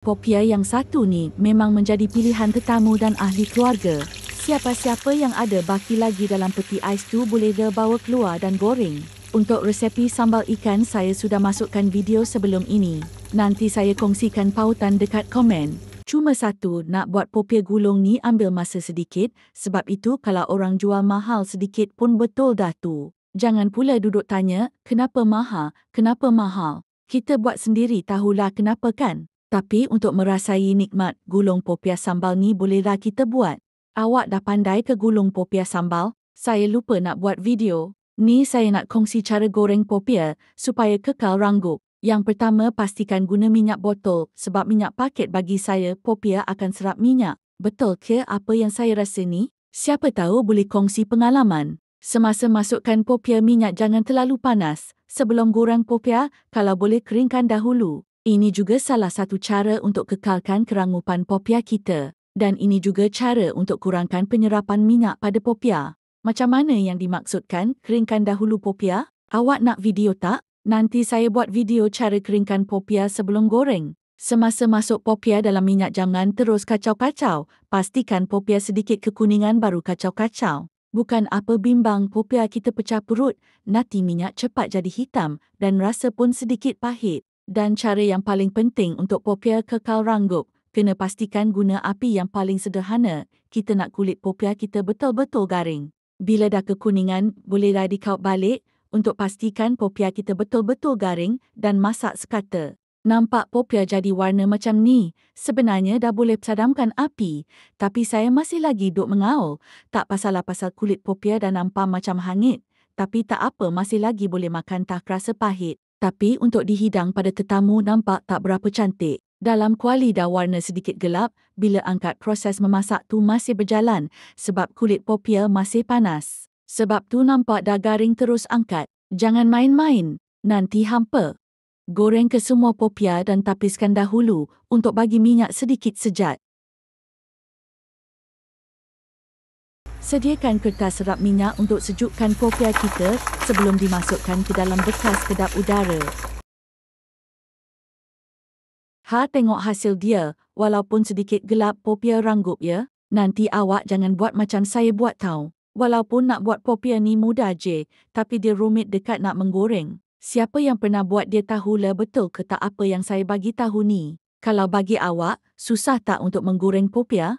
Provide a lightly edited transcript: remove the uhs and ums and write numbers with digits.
Popia yang satu ni memang menjadi pilihan tetamu dan ahli keluarga. Siapa-siapa yang ada baki lagi dalam peti ais tu boleh dia bawa keluar dan goreng. Untuk resepi sambal ikan saya sudah masukkan video sebelum ini. Nanti saya kongsikan pautan dekat komen. Cuma satu, nak buat popia gulung ni ambil masa sedikit, sebab itu kalau orang jual mahal sedikit pun betul dah tu. Jangan pula duduk tanya, kenapa mahal, kenapa mahal. Kita buat sendiri tahulah kenapa kan? Tapi untuk merasai nikmat gulung popia sambal ni bolehlah kita buat. Awak dah pandai ke gulung popia sambal? Saya lupa nak buat video. Ni saya nak kongsi cara goreng popia supaya kekal ranggup. Yang pertama, pastikan guna minyak botol sebab minyak paket bagi saya popia akan serap minyak. Betul ke apa yang saya rasa ni? Siapa tahu boleh kongsi pengalaman. Semasa masukkan popia, minyak jangan terlalu panas. Sebelum goreng popia, kalau boleh keringkan dahulu. Ini juga salah satu cara untuk kekalkan kerangupan popia kita. Dan ini juga cara untuk kurangkan penyerapan minyak pada popia. Macam mana yang dimaksudkan keringkan dahulu popia? Awak nak video tak? Nanti saya buat video cara keringkan popia sebelum goreng. Semasa masuk popia dalam minyak jangan terus kacau-kacau. Pastikan popia sedikit kekuningan baru kacau-kacau. Bukan apa bimbang popia kita pecah perut, nanti minyak cepat jadi hitam dan rasa pun sedikit pahit. Dan cara yang paling penting untuk popia kekal ranggup, kena pastikan guna api yang paling sederhana. Kita nak kulit popia kita betul-betul garing. Bila dah kekuningan, bolehlah dikaut balik untuk pastikan popia kita betul-betul garing dan masak sekata. Nampak popia jadi warna macam ni, sebenarnya dah boleh sadamkan api. Tapi saya masih lagi duk mengaul. Tak pasal kulit popia dah nampak macam hangit. Tapi tak apa, masih lagi boleh makan tak rasa pahit. Tapi untuk dihidang pada tetamu nampak tak berapa cantik. Dalam kuali dah warna sedikit gelap, bila angkat proses memasak tu masih berjalan sebab kulit popia masih panas. Sebab tu nampak dah garing terus angkat. Jangan main-main, nanti hampa. Goreng ke semua popia dan tapiskan dahulu untuk bagi minyak sedikit sejat. Sediakan kertas serap minyak untuk sejukkan popia kita sebelum dimasukkan ke dalam bekas kedap udara. Tengok hasil dia, walaupun sedikit gelap popia ranggup ya. Nanti awak jangan buat macam saya buat tau. Walaupun nak buat popia ni mudah je, tapi dia rumit dekat nak menggoreng. Siapa yang pernah buat dia tahulah betul ke tak apa yang saya bagi tahu ni. Kalau bagi awak, susah tak untuk menggoreng popia?